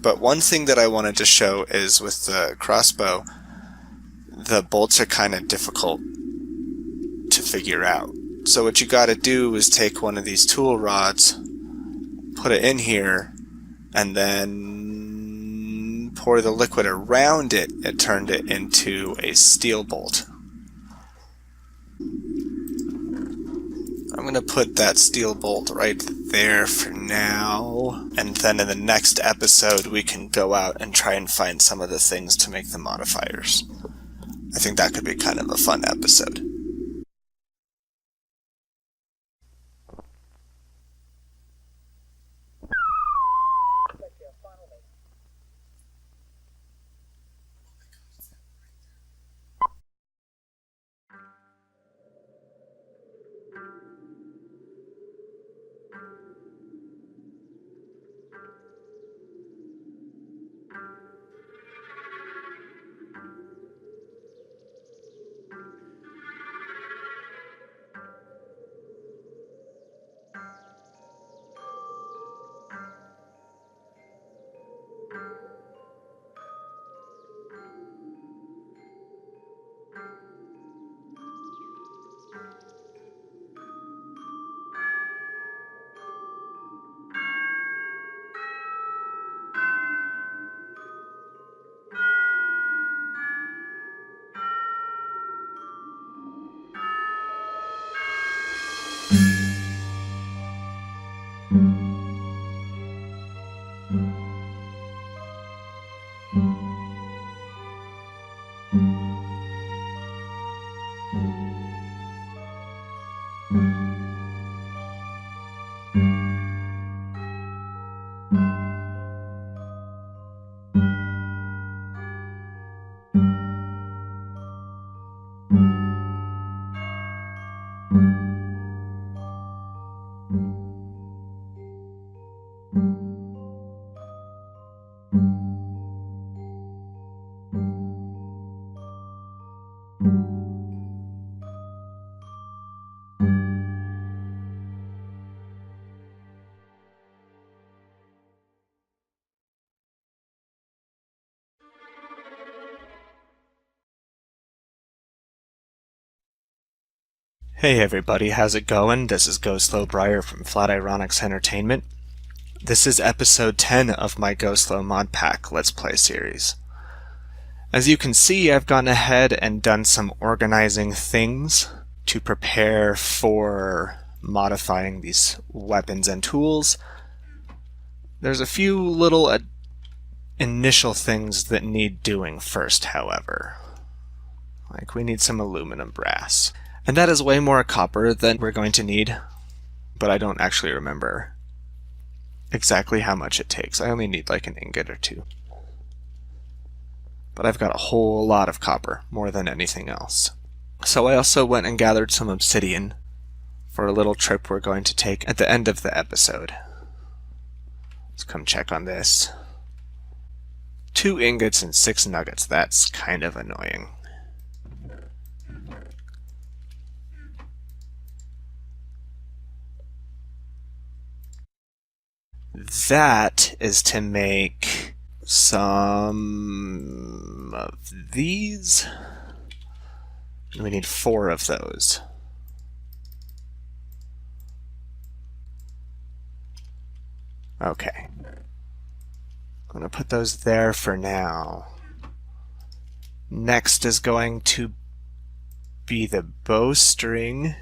But one thing that I wanted to show is with the crossbow, the bolts are kind of difficult to figure out. So what you got to do is take one of these tool rods, put it in here, and then pour the liquid around it. It turned it into a steel bolt. I'm going to put that steel bolt right there for now, and then in the next episode we can go out and try and find some of the things to make the modifiers. I think that could be kind of a fun episode. Hey everybody, how's it going? This is Gocleau from Flatironix Entertainment. This is episode 10 of my Gocleau Modpack Let's Play series. As you can see, I've gone ahead and done some organizing things to prepare for modifying these weapons and tools. There's a few little initial things that need doing first, however. Like we need some aluminum brass. And that is way more copper than we're going to need, but I don't actually remember exactly how much it takes. I only need like an ingot or two. But I've got a whole lot of copper, more than anything else. So I also went and gathered some obsidian for a little trip we're going to take at the end of the episode. Let's come check on this. 2 ingots and 6 nuggets. That's kind of annoying. That is to make some of these. We need 4 of those. Okay. I'm going to put those there for now. Next is going to be the bowstring,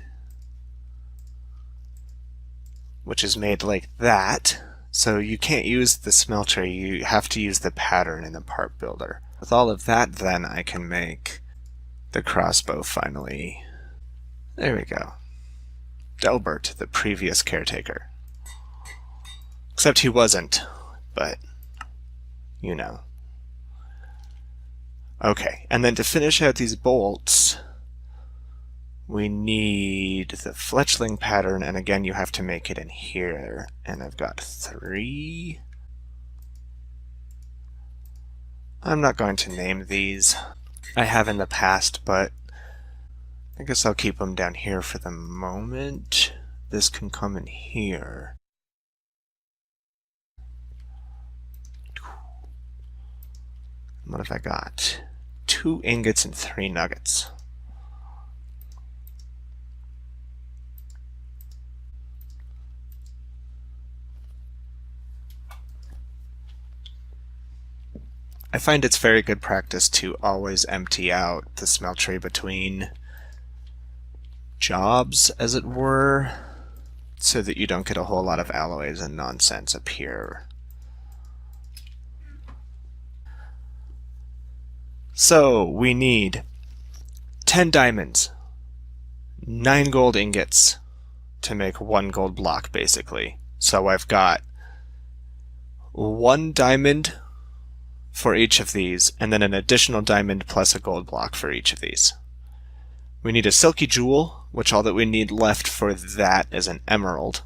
which is made like that. So you can't use the smelter, you have to use the pattern in the part builder. With all of that, then I can make the crossbow finally. There we go. Delbert, the previous caretaker. Except he wasn't, but you know. Okay, and then to finish out these bolts, we need the fletchling pattern, and again you have to make it in here. And I've got 3. I'm not going to name these. I have in the past, but I guess I'll keep them down here for the moment. This can come in here. What have I got? 2 ingots and 3 nuggets. I find it's very good practice to always empty out the smeltery between jobs, as it were, so that you don't get a whole lot of alloys and nonsense appear. So we need 10 diamonds, 9 gold ingots to make 1 gold block, basically. So I've got 1 diamond for each of these, and then an additional diamond plus a gold block for each of these. We need a silky jewel, which all that we need left for that is an emerald.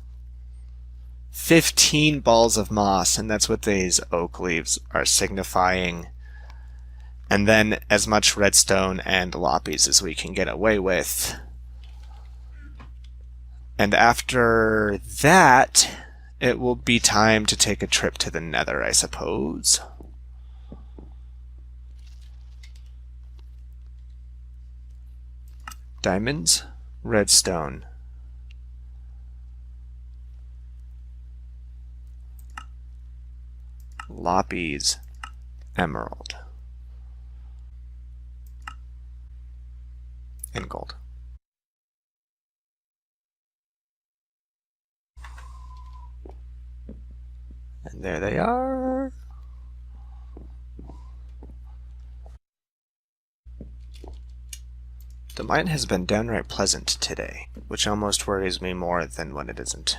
15 balls of moss, and that's what these oak leaves are signifying. And then as much redstone and lapis as we can get away with. And after that, it will be time to take a trip to the Nether, I suppose. Diamonds, redstone. Lapis, emerald. And gold. And there they are. The mine has been downright pleasant today, which almost worries me more than when it isn't.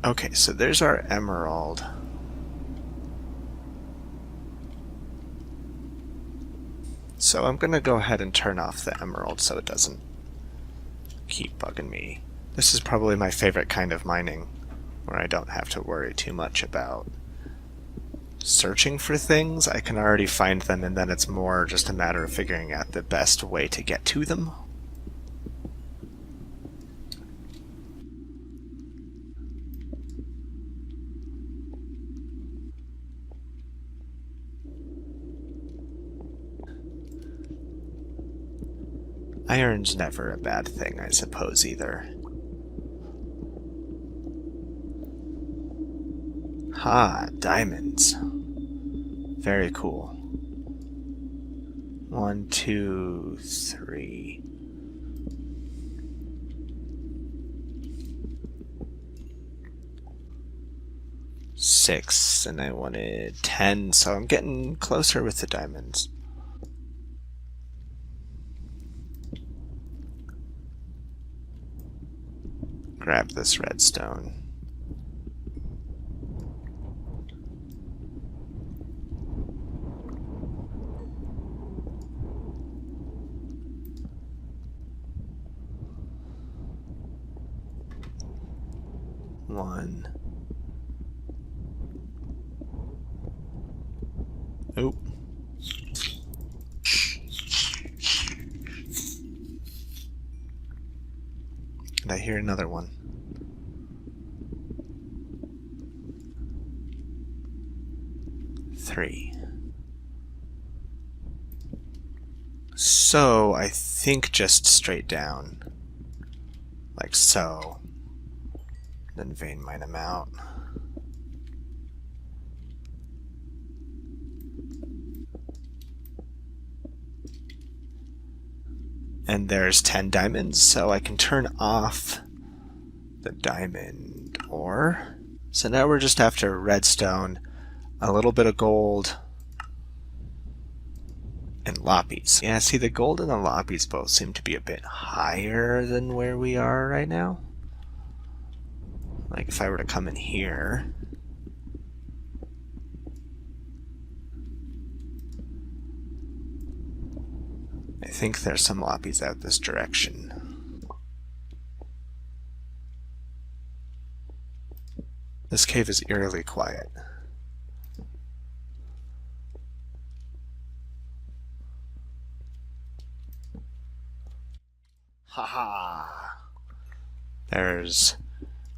Okay, so there's our emerald. So I'm gonna go ahead and turn off the emerald so it doesn't keep bugging me. This is probably my favorite kind of mining, where I don't have to worry too much about searching for things. I can already find them, and then it's more just a matter of figuring out the best way to get to them. Iron's never a bad thing, I suppose, either. Ha, diamonds. Very cool. 1, 2, 3. Six, and I wanted 10, so I'm getting closer with the diamonds. Grab this redstone. One. Oh. And I hear another one. Three. So I think just straight down. Like so. Then vein mine them out. And there's 10 diamonds, so I can turn off the diamond ore. So now we're just after redstone, a little bit of gold, and lapis. Yeah, see, the gold and the lapis both seem to be a bit higher than where we are right now. Like if I were to come in here, I think there's some lapis out this direction. This cave is eerily quiet. . Haha! There's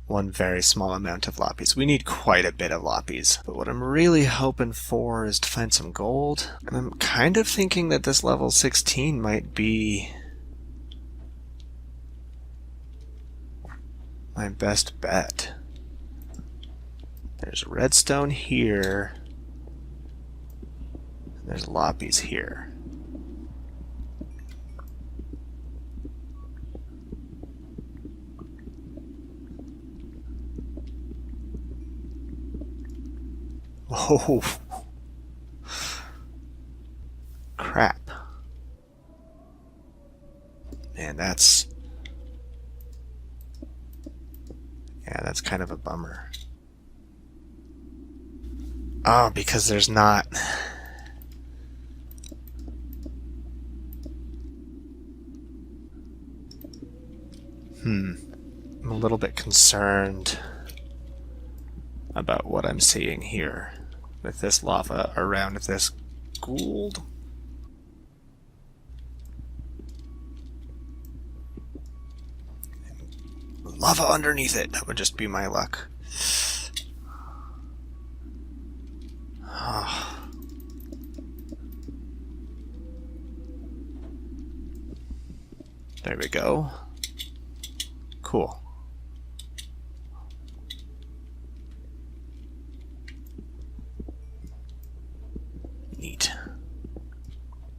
one very small amount of loppies. We need quite a bit of loppies. But what I'm really hoping for is to find some gold. And I'm kind of thinking that this level 16 might be my best bet. There's redstone here. And there's loppies here. Oh, crap. Man, that's kind of a bummer. Oh, because there's not... I'm a little bit concerned about what I'm seeing here with this lava around this gold. Lava underneath it, that would just be my luck. Oh. There we go. Cool. Neat.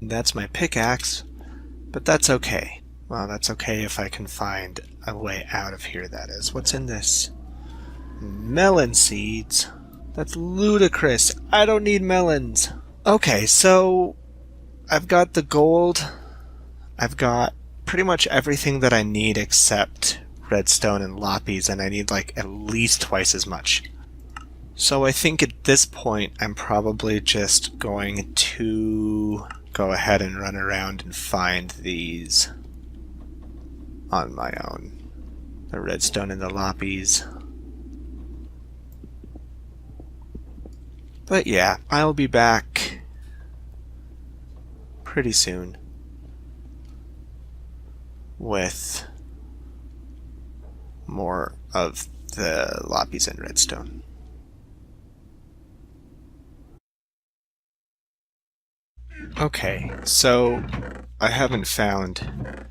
That's my pickaxe, but that's okay. Well, that's okay if I can find a way out of here, that is. What's in this? Melon seeds? That's ludicrous. I don't need melons. Okay, so I've got the gold. I've got pretty much everything that I need except redstone and loppies, and I need like at least twice as much. So I think at this point I'm probably just going to go ahead and run around and find these on my own. The redstone and the loppies. But yeah, I'll be back pretty soon with more of the loppies and redstone. Okay, so I haven't found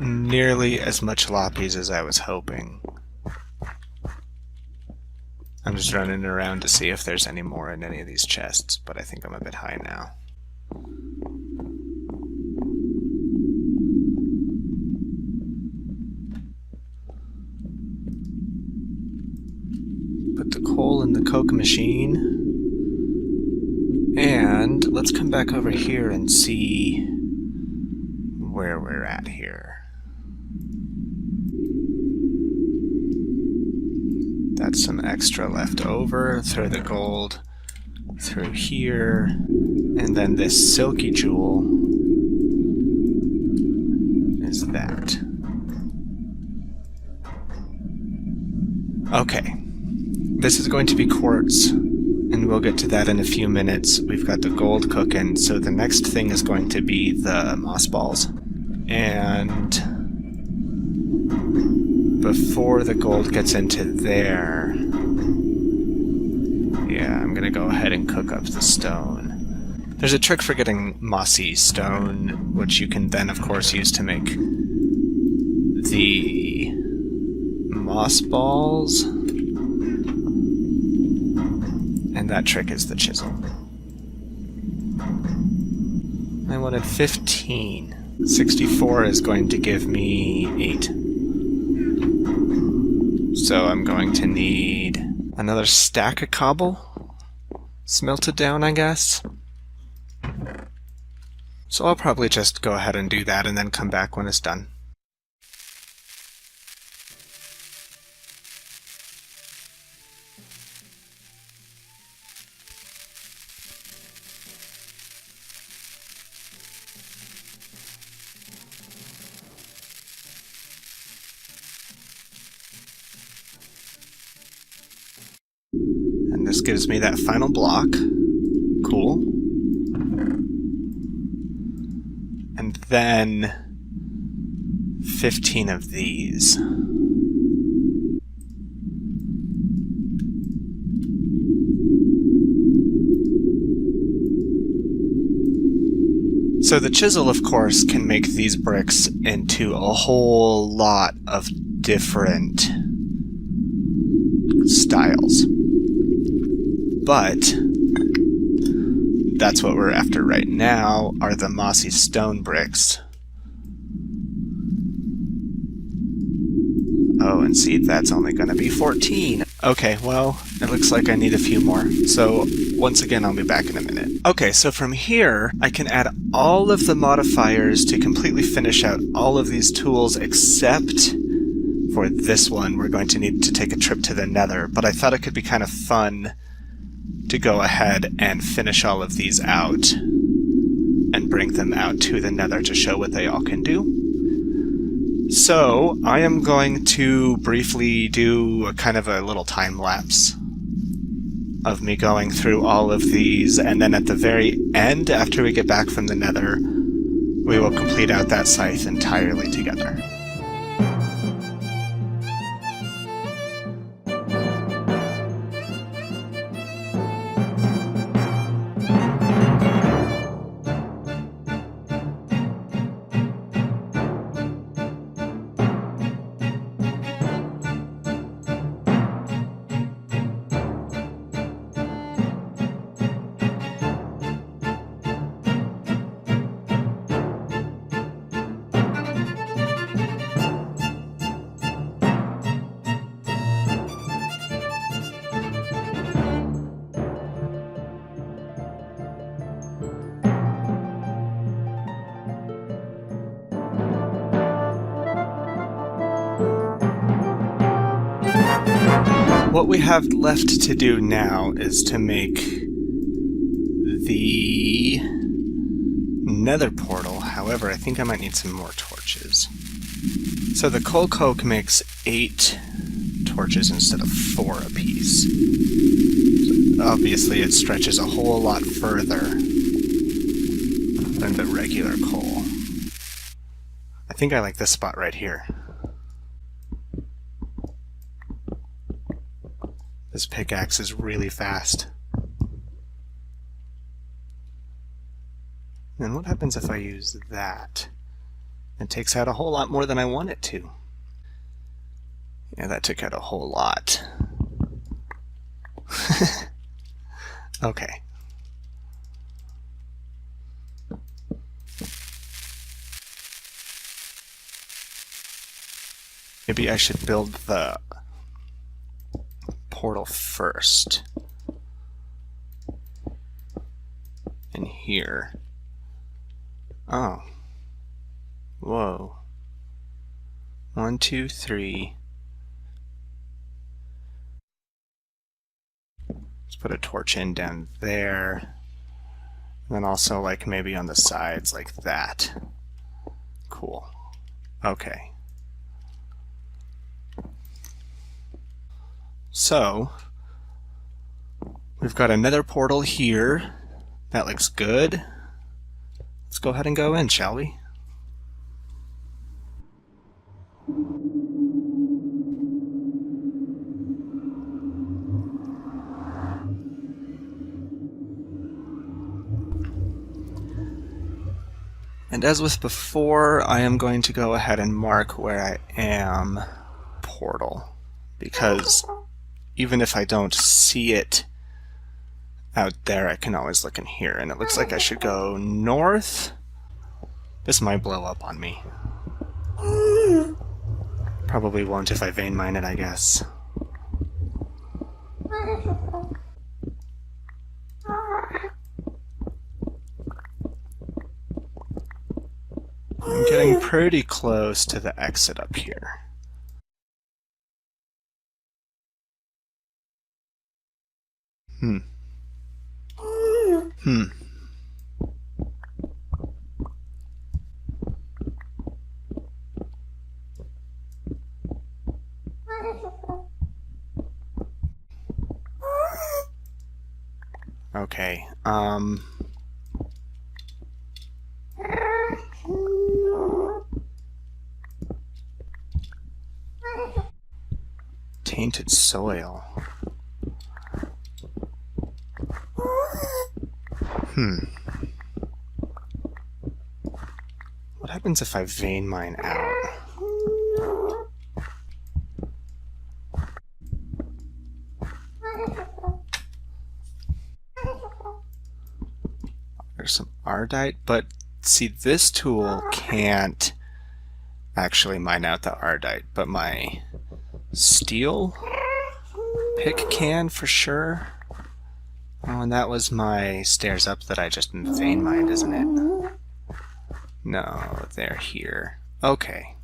nearly as much loppies as I was hoping. I'm just running around to see if there's any more in any of these chests, but I think I'm a bit high now. Put the coal in the coke machine. And let's come back over here and see where we're at here. That's some extra left over. Throw the gold through here. And then this silky jewel is that. Okay. This is going to be quartz, and we'll get to that in a few minutes. We've got the gold cooking, so the next thing is going to be the moss balls. And before the gold gets into there, yeah, I'm gonna go ahead and cook up the stone. There's a trick for getting mossy stone, which you can then, of course, use to make the moss balls. And that trick is the chisel. I wanted 15. 64 is going to give me 8. So I'm going to need another stack of cobble. Smelted down, I guess. So I'll probably just go ahead and do that and then come back when it's done. And this gives me that final block. Cool. And then 15 of these. So the chisel, of course, can make these bricks into a whole lot of different styles. But that's what we're after right now, are the mossy stone bricks. Oh, and see, that's only going to be 14. Okay, well, it looks like I need a few more. So, once again, I'll be back in a minute. Okay, so from here, I can add all of the modifiers to completely finish out all of these tools, except for this one. We're going to need to take a trip to the Nether, but I thought it could be kind of fun to go ahead and finish all of these out and bring them out to the Nether to show what they all can do. So, I am going to briefly do a kind of a little time lapse of me going through all of these, and then at the very end, after we get back from the Nether, we will complete out that scythe entirely together. What we have left to do now is to make the Nether portal. However, I think I might need some more torches. So the coal coke makes 8 torches instead of 4 apiece. So obviously it stretches a whole lot further than the regular coal. I think I like this spot right here. This pickaxe is really fast. And what happens if I use that? It takes out a whole lot more than I want it to. Yeah, that took out a whole lot. Okay. Maybe I should build the portal first. In here. Oh. Whoa. 1, 2, 3. Let's put a torch in down there. And then also like maybe on the sides like that. Cool. Okay. So, we've got another portal here. That looks good. Let's go ahead and go in, shall we? And as with before, I am going to go ahead and mark where I am portal, because even if I don't see it out there, I can always look in here, and it looks like I should go north. This might blow up on me. Probably won't if I vein mine it, I guess. I'm getting pretty close to the exit up here. Okay, painted soil. What happens if I vein mine out? There's some ardite, but see, this tool can't actually mine out the ardite, but my steel pick can for sure. Oh, and that was my stairs up that I just vein mined, isn't it? No, they're here. Okay.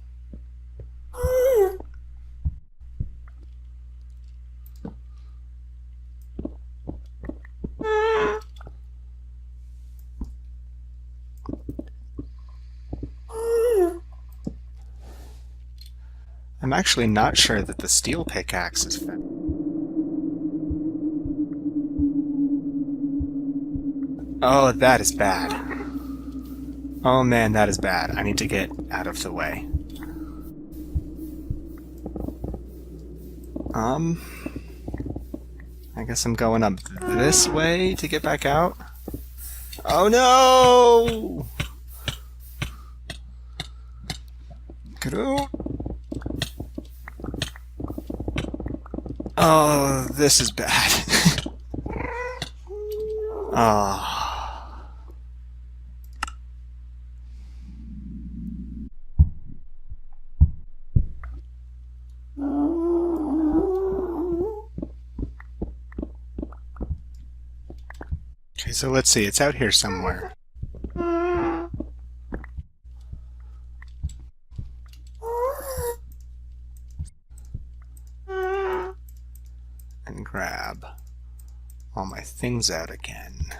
I'm actually not sure that the steel pickaxe is found. Oh, that is bad. Oh man, that is bad. I need to get out of the way. I guess I'm going up this way to get back out. Oh no! Get out! Oh, this is bad. Oh. Okay, so let's see. It's out here somewhere. And grab all my things out again.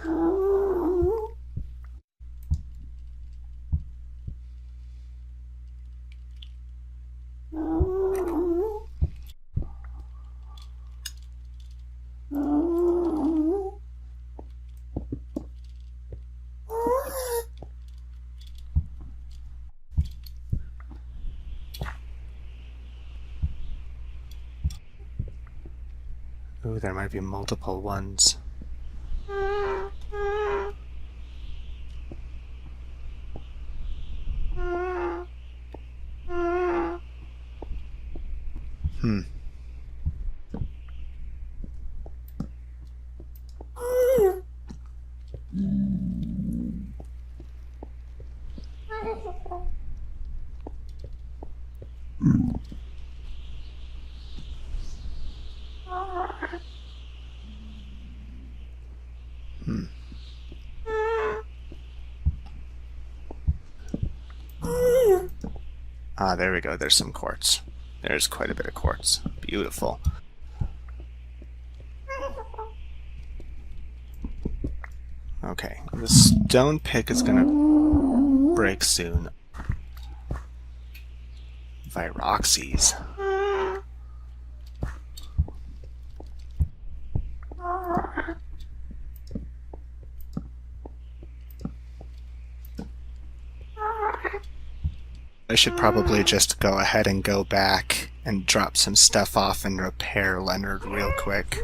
Ooh, there might be multiple ones. Ah, there we go. There's some quartz. There's quite a bit of quartz. Beautiful. Okay, the stone pick is gonna break soon. Viroxes. I should probably just go ahead and go back and drop some stuff off and repair Leonard real quick.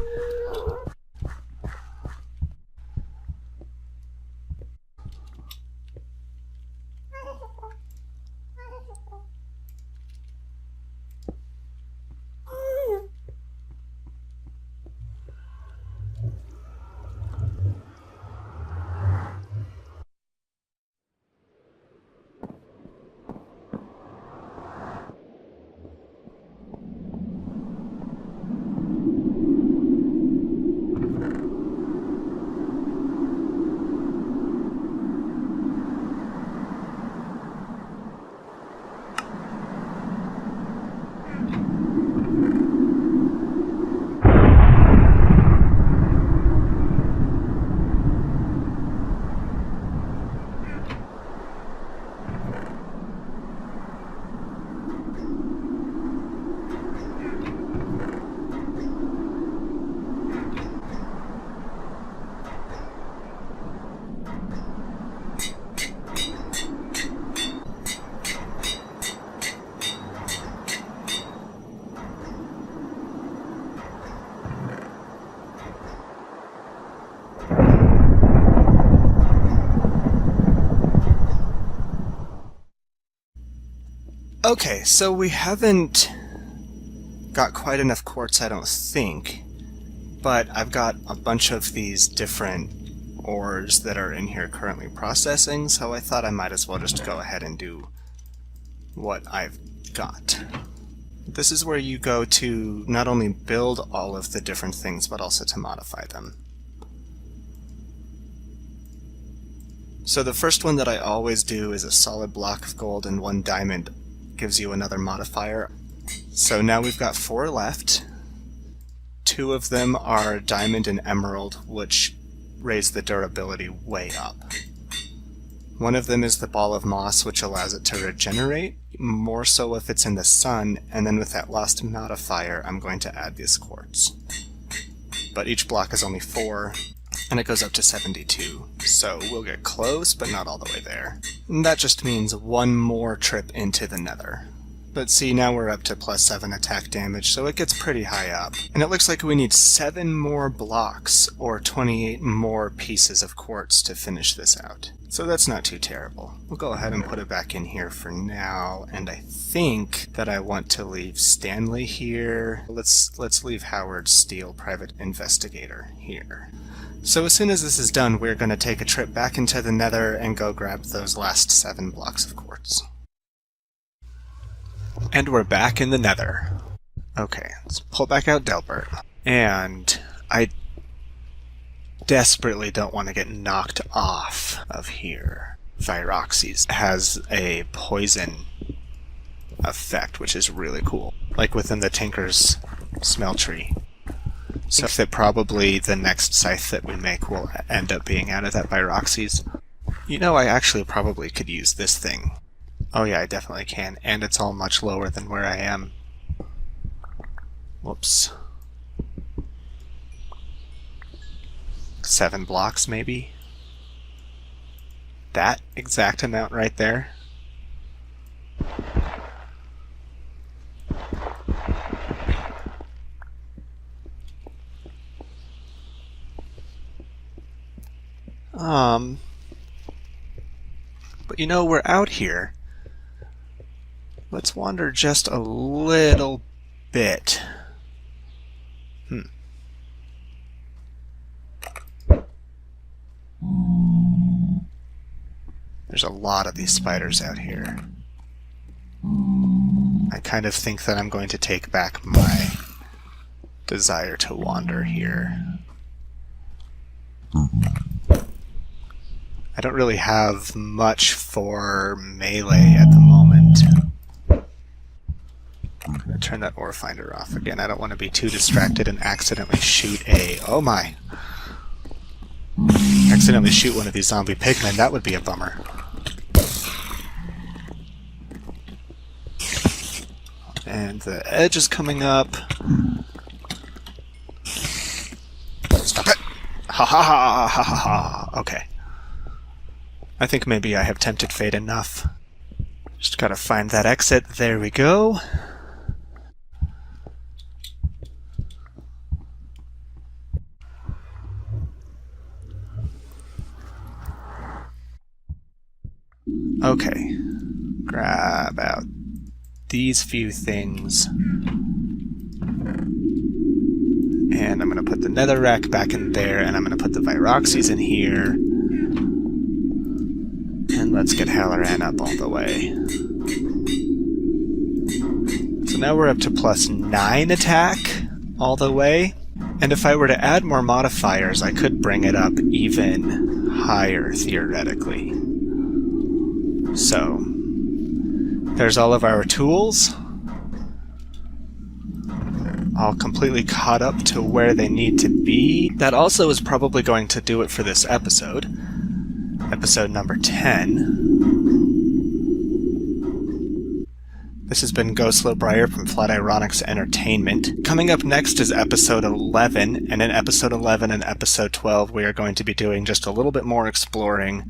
Okay, so we haven't got quite enough quartz, I don't think, but I've got a bunch of these different ores that are in here currently processing, so I thought I might as well just go ahead and do what I've got. This is where you go to not only build all of the different things, but also to modify them. So the first one that I always do is a solid block of gold and 1 diamond. Gives you another modifier. So now we've got 4 left. 2 of them are diamond and emerald, which raise the durability way up. One of them is the ball of moss, which allows it to regenerate, more so if it's in the sun, and then with that last modifier, I'm going to add this quartz. But each block is only 4, and it goes up to 72, so we'll get close, but not all the way there. And that just means 1 more trip into the nether. But see, now we're up to +7 attack damage, so it gets pretty high up. And it looks like we need 7 more blocks, or 28 more pieces of quartz to finish this out. So that's not too terrible. We'll go ahead and put it back in here for now, and I think that I want to leave Stanley here. Let's leave Howard Steele, Private Investigator, here. So as soon as this is done, we're going to take a trip back into the nether and go grab those last 7 blocks of quartz. And we're back in the nether. Okay, let's pull back out Delbert. And I desperately don't want to get knocked off of here. Viroxys has a poison effect, which is really cool. Like within the Tinker's Smeltery. So that probably the next scythe that we make will end up being out of that Viroxys. You know, I actually probably could use this thing. Oh yeah, I definitely can, and it's all much lower than where I am. Whoops. 7 blocks, maybe? That exact amount right there? But you know, we're out here. Let's wander just a little bit. There's a lot of these spiders out here. I kind of think that I'm going to take back my desire to wander here. I don't really have much for melee at the moment. I'm going to turn that ore finder off again. I don't want to be too distracted and accidentally shoot a... Oh my! Accidentally shoot one of these zombie pigmen, that would be a bummer. And the edge is coming up. Stop it! Ha ha ha ha ha ha! Okay. I think maybe I have tempted fate enough. Just gotta find that exit. There we go. Okay. Grab out these few things. And I'm gonna put the netherrack back in there, and I'm gonna put the Viroxys in here. And let's get Halloran up all the way. So now we're up to +9 attack all the way. And if I were to add more modifiers, I could bring it up even higher, theoretically. So, there's all of our tools. All completely caught up to where they need to be. That also is probably going to do it for this episode. Episode number 10. This has been Gocleau from Flatironix Entertainment. Coming up next is episode 11, and in episode 11 and episode 12 we are going to be doing just a little bit more exploring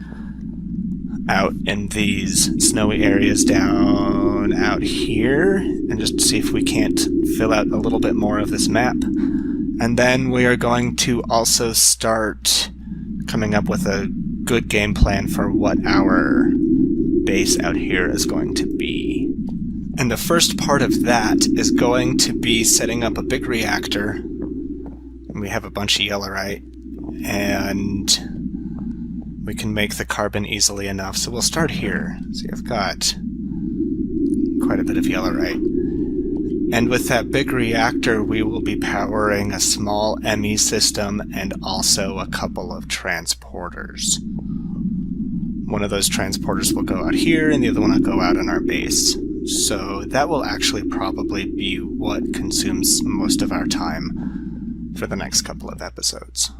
out in these snowy areas down out here, and just see if we can't fill out a little bit more of this map. And then we are going to also start coming up with a good game plan for what our base out here is going to be. And the first part of that is going to be setting up a big reactor. And we have a bunch of yellorite. And we can make the carbon easily enough. So we'll start here. See, I've got quite a bit of yellorite. And with that big reactor, we will be powering a small ME system and also a couple of transporters. One of those transporters will go out here, and the other one will go out on our base. So that will actually probably be what consumes most of our time for the next couple of episodes.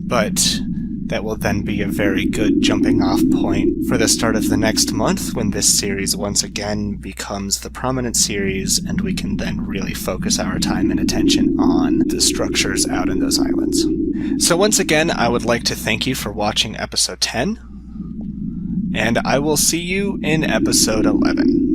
But that will then be a very good jumping-off point for the start of the next month, when this series once again becomes the prominent series, and we can then really focus our time and attention on the structures out in those islands. So once again, I would like to thank you for watching episode 10, and I will see you in episode 11.